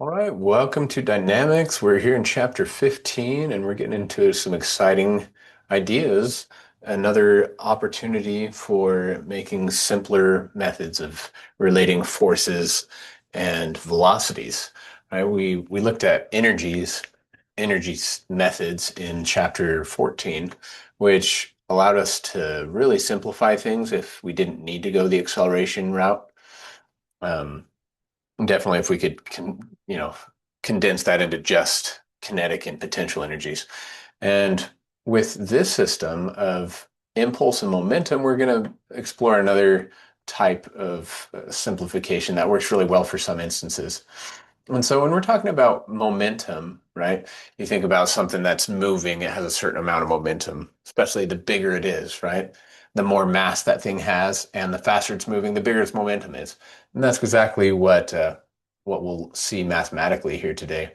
All right, welcome to Dynamics. We're here in chapter 15 and we're getting into some exciting ideas. Another opportunity for making simpler methods of relating forces and velocities. Right? We looked at methods in chapter 14, which allowed us to really simplify things if we didn't need to go the acceleration route. Um, Definitely, if we could, condense that into just kinetic and potential energies. And with this system of impulse and momentum, we're going to explore another type of simplification that works really well for some instances. And so when we're talking about momentum, right, you think about something that's moving, it has a certain amount of momentum, especially the bigger it is, right? The more mass that thing has and the faster it's moving, the bigger its momentum is. And that's exactly what we'll see mathematically here today.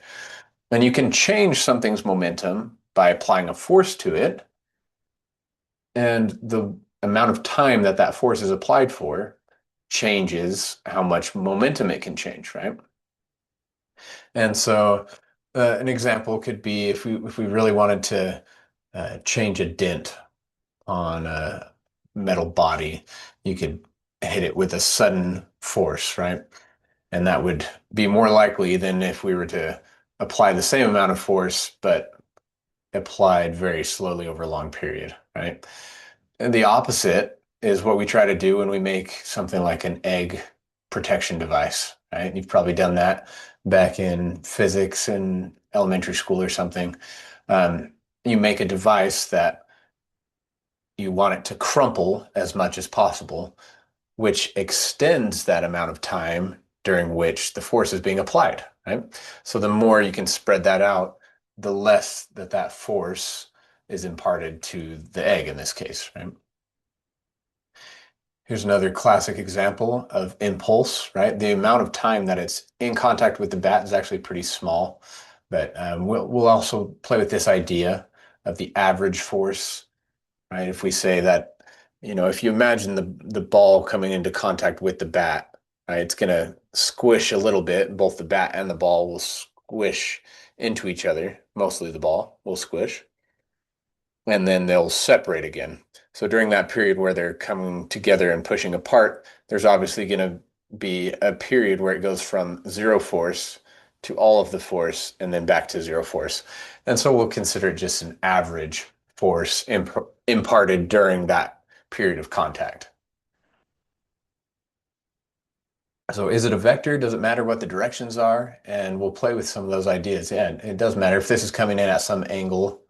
And you can change something's momentum by applying a force to it, and the amount of time that that force is applied for changes how much momentum it can change, right? And so an example could be if we really wanted to change a dent on a metal body, you could hit it with a sudden force, right? And that would be more likely than if we were to apply the same amount of force, but applied very slowly over a long period, right? And the opposite is what we try to do when we make something like an egg protection device, right? You've probably done that back in physics in elementary school or something. You make a device that you want it to crumple as much as possible, which extends that amount of time during which the force is being applied, right? So the more you can spread that out, the less that force is imparted to the egg in this case, right? Here's another classic example of impulse, right? The amount of time that it's in contact with the bat is actually pretty small, but we'll also play with this idea of the average force, right? If we say that, if you imagine the ball coming into contact with the bat, right, it's going to squish a little bit. Both the bat and the ball will squish into each other. Mostly the ball will squish, and then they'll separate again. So during that period where they're coming together and pushing apart, there's obviously going to be a period where it goes from zero force to all of the force and then back to zero force. And so we'll consider it just an average force imparted during that period of contact. So is it a vector? Does it matter what the directions are? And we'll play with some of those ideas. Yeah, it does matter if this is coming in at some angle,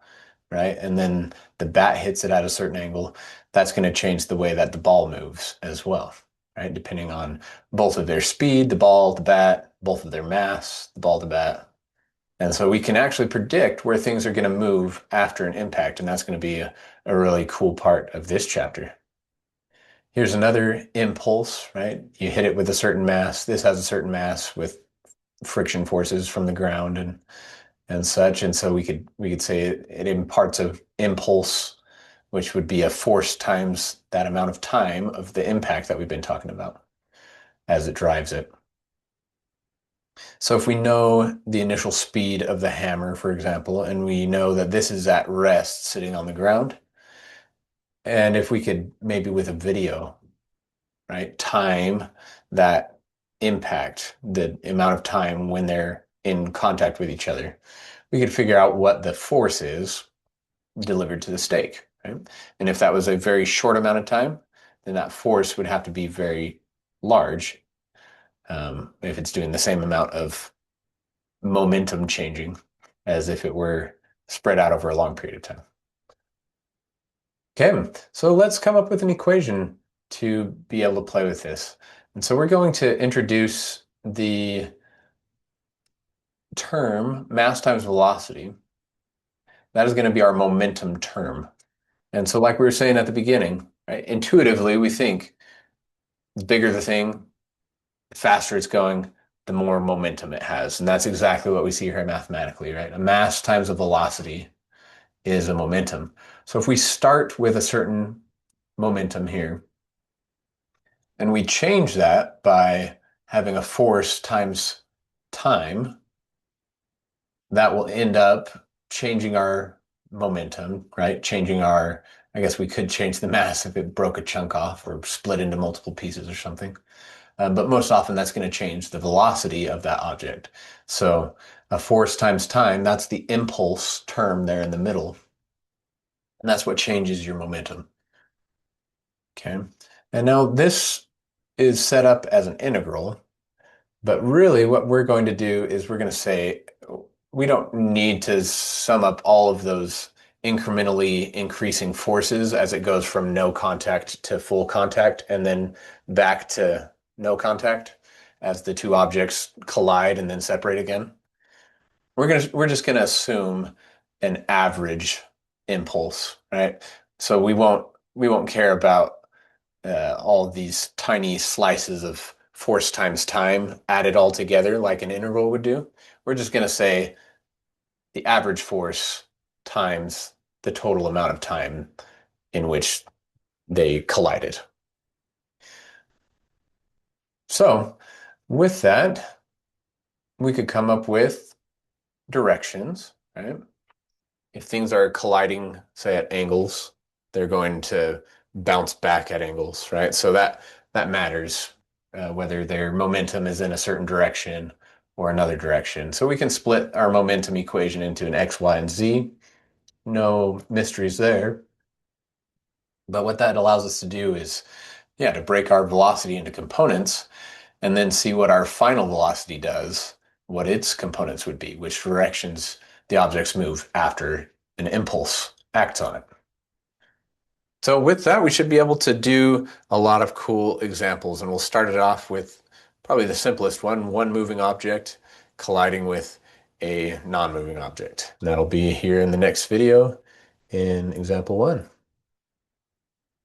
right? And then the bat hits it at a certain angle, that's going to change the way that the ball moves as well, right? Depending on both of their speed, the ball, the bat, both of their mass, the ball, the bat. And so we can actually predict where things are going to move after an impact. And that's going to be a really cool part of this chapter. Here's another impulse, right? You hit it with a certain mass. This has a certain mass with friction forces from the ground and such. And so we could say it imparts an impulse, which would be a force times that amount of time of the impact that we've been talking about as it drives it. So if we know the initial speed of the hammer, for example, and we know that this is at rest sitting on the ground, and if we could maybe with a video, right, time that impact, the amount of time when they're in contact with each other, we could figure out what the force is delivered to the stake, right? And if that was a very short amount of time, then that force would have to be very large, if it's doing the same amount of momentum changing as if it were spread out over a long period of time. Okay, so let's come up with an equation to be able to play with this. And so we're going to introduce the term mass times velocity. That is going to be our momentum term. And so like we were saying at the beginning, right, intuitively we think the bigger the thing, the faster it's going, the more momentum it has. And that's exactly what we see here mathematically, right? A mass times a velocity is a momentum. So if we start with a certain momentum here, and we change that by having a force times time, that will end up changing our momentum, right? Changing our, I guess we could change the mass if it broke a chunk off or split into multiple pieces or something. But most often that's going to change the velocity of that object. So a force times time, that's the impulse term there in the middle. And that's what changes your momentum. Okay. And now this is set up as an integral. But really, what we're going to do is we're going to say we don't need to sum up all of those incrementally increasing forces as it goes from no contact to full contact and then back to no contact as the two objects collide and then separate again. We're just gonna assume an average impulse, right? So we won't care about all of these tiny slices of force times time added all together like an integral would do. We're just going to say the average force times the total amount of time in which they collided. So with that, we could come up with directions, right? If things are colliding, say at angles, they're going to bounce back at angles, right? So that matters, whether their momentum is in a certain direction or another direction. So we can split our momentum equation into an x, y, and z. No mysteries there. But what that allows us to do is, yeah, to break our velocity into components and then see what our final velocity does, what its components would be, which directions the objects move after an impulse acts on it. So with that, we should be able to do a lot of cool examples, and we'll start it off with probably the simplest one moving object colliding with a non-moving object. And that'll be here in the next video in example 1.